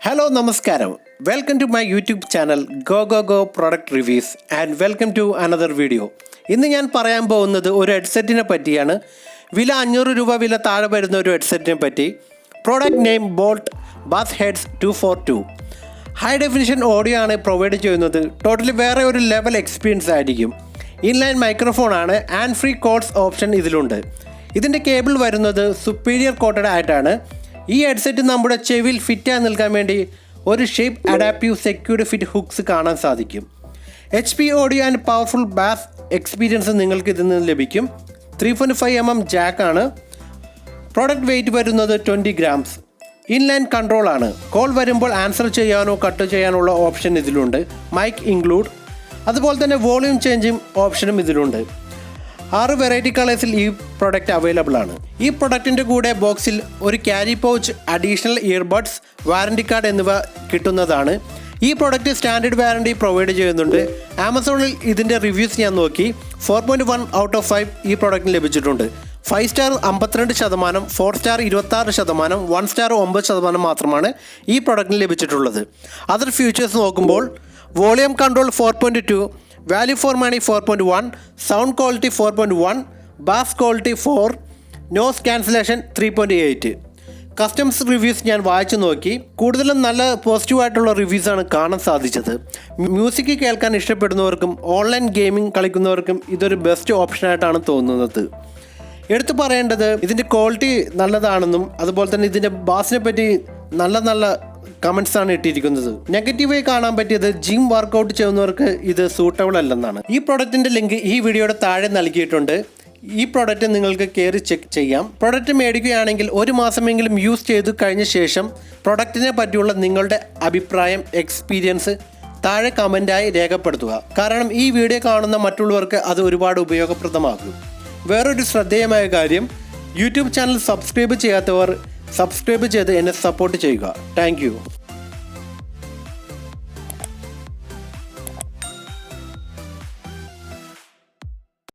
Hello, Namaskaram. Welcome to my YouTube channel GoGoGoProductreviews and welcome to another video. ഇന്ന് ഞാൻ പറയാൻ പോകുന്നത് ഒരു ഹെഡ്സെറ്റിനെ പറ്റിയാണ്. വില 500 രൂപ വില താഴെ വരുന്ന ഒരു ഹെഡ്സെറ്റിനെ പറ്റി. Product name Boat242. High definition audio ആണ് പ്രൊവൈഡ് ചെയ്യുന്നത്. ടോട്ടലി വേറെ ഒരു ലെവൽ എക്സ്പീരിയൻസ് ആയിരിക്കും. ഇൻലൈൻ മൈക്രോഫോൺ ആണ് ആൻഡ് ഫ്രീ കോഡ്സ് ഓപ്ഷൻ ഇതിലുണ്ട്. ഇതിൻ്റെ കേബിൾ വരുന്നത് സുപ്പീരിയർ കോട്ടഡ് ആയിട്ടാണ്. ഈ ഹെഡ്സെറ്റ് നമ്മുടെ ചെവിയിൽ ഫിറ്റായി നിൽക്കാൻ വേണ്ടി ഒരു shape adaptive secured fit hooks കാണാൻ സാധിക്കും. HP audio and powerful bass experience നിങ്ങൾക്ക് ഇതിൽ നിന്ന് ലഭിക്കും. 3.5 mm ജാക്കാണ്. പ്രോഡക്റ്റ് വെയിറ്റ് വരുന്നത് 20 grams. ഇൻലൈൻ കൺട്രോൾ ആണ്. കോൾ വരുമ്പോൾ ആൻസർ ചെയ്യാനോ കട്ട് ചെയ്യാനുള്ള ഓപ്ഷൻ ഇതിലുണ്ട്. Mic include. അതുപോലെ തന്നെ വോളിയം ചേഞ്ചിങ് ഓപ്ഷനും ഇതിലുണ്ട്. 6 വെറൈറ്റി കളേഴ്സിൽ ഈ പ്രൊഡക്റ്റ് അവൈലബിൾ ആണ്. ഈ പ്രൊഡക്റ്റിൻ്റെ കൂടെ ബോക്സിൽ ഒരു carry pouch, additional earbuds, warranty card എന്നിവ കിട്ടുന്നതാണ്. ഈ പ്രൊഡക്റ്റ് സ്റ്റാൻഡേർഡ് വാറണ്ടി പ്രൊവൈഡ് ചെയ്യുന്നുണ്ട്. ആമസോണിൽ ഇതിൻ്റെ റിവ്യൂസ് ഞാൻ നോക്കി. 4.1 out of 5 ഈ പ്രൊഡക്റ്റിന് ലഭിച്ചിട്ടുണ്ട്. 5 സ്റ്റാർ 52%, 4 സ്റ്റാർ 26%, 1 സ്റ്റാർ 9% മാത്രമാണ് ഈ പ്രൊഡക്റ്റിന് ലഭിച്ചിട്ടുള്ളത്. അതർ ഫീച്ചേഴ്സ് നോക്കുമ്പോൾ volume control 4.2, value for money 4.1, sound quality 4.1, bass quality 4, noise cancellation 3.8. Customers reviews ഞാൻ വായിച്ചു നോക്കി. കൂടുതലും നല്ല പോസിറ്റീവായിട്ടുള്ള റിവ്യൂസാണ് കാണാൻ സാധിച്ചത്. മ്യൂസിക് കേൾക്കാൻ ഇഷ്ടപ്പെടുന്നവർക്കും ഓൺലൈൻ ഗെയിമിംഗ് കളിക്കുന്നവർക്കും ഇതൊരു ബെസ്റ്റ് ഓപ്ഷനായിട്ടാണ് തോന്നുന്നത്. എടുത്തു പറയേണ്ടത് ഇതിൻ്റെ ക്വാളിറ്റി നല്ലതാണെന്നും അതുപോലെ തന്നെ ഇതിൻ്റെ ബാസിനെ പറ്റി നല്ല കമൻസ് ആണ് ഇട്ടിരിക്കുന്നത്. നെഗറ്റീവായി കാണാൻ പറ്റിയത് ജിം വർക്കൗട്ട് ചെയ്യുന്നവർക്ക് ഇത് സൂട്ടബിൾ അല്ലെന്നാണ്. ഈ പ്രൊഡക്റ്റിൻ്റെ ലിങ്ക് ഈ വീഡിയോയുടെ താഴെ നൽകിയിട്ടുണ്ട്. ഈ പ്രൊഡക്റ്റ് നിങ്ങൾക്ക് കയറി ചെക്ക് ചെയ്യാം. പ്രൊഡക്റ്റ് മേടിക്കുകയാണെങ്കിൽ 1 മാസമെങ്കിലും യൂസ് ചെയ്ത് കഴിഞ്ഞ ശേഷം പ്രൊഡക്റ്റിനെ പറ്റിയുള്ള നിങ്ങളുടെ അഭിപ്രായം, എക്സ്പീരിയൻസ് താഴെ കമൻറ്റായി രേഖപ്പെടുത്തുക. കാരണം ഈ വീഡിയോ കാണുന്ന മറ്റുള്ളവർക്ക് അത് ഒരുപാട് ഉപയോഗപ്രദമാകും. വേറൊരു ശ്രദ്ധേയമായ കാര്യം, യൂട്യൂബ് ചാനൽ സബ്സ്ക്രൈബ് ചെയ്യാത്തവർ സബ്സ്ക്രൈബ് ചെയ്ത് എന്നെ സപ്പോർട്ട് ചെയ്യുക. താങ്ക്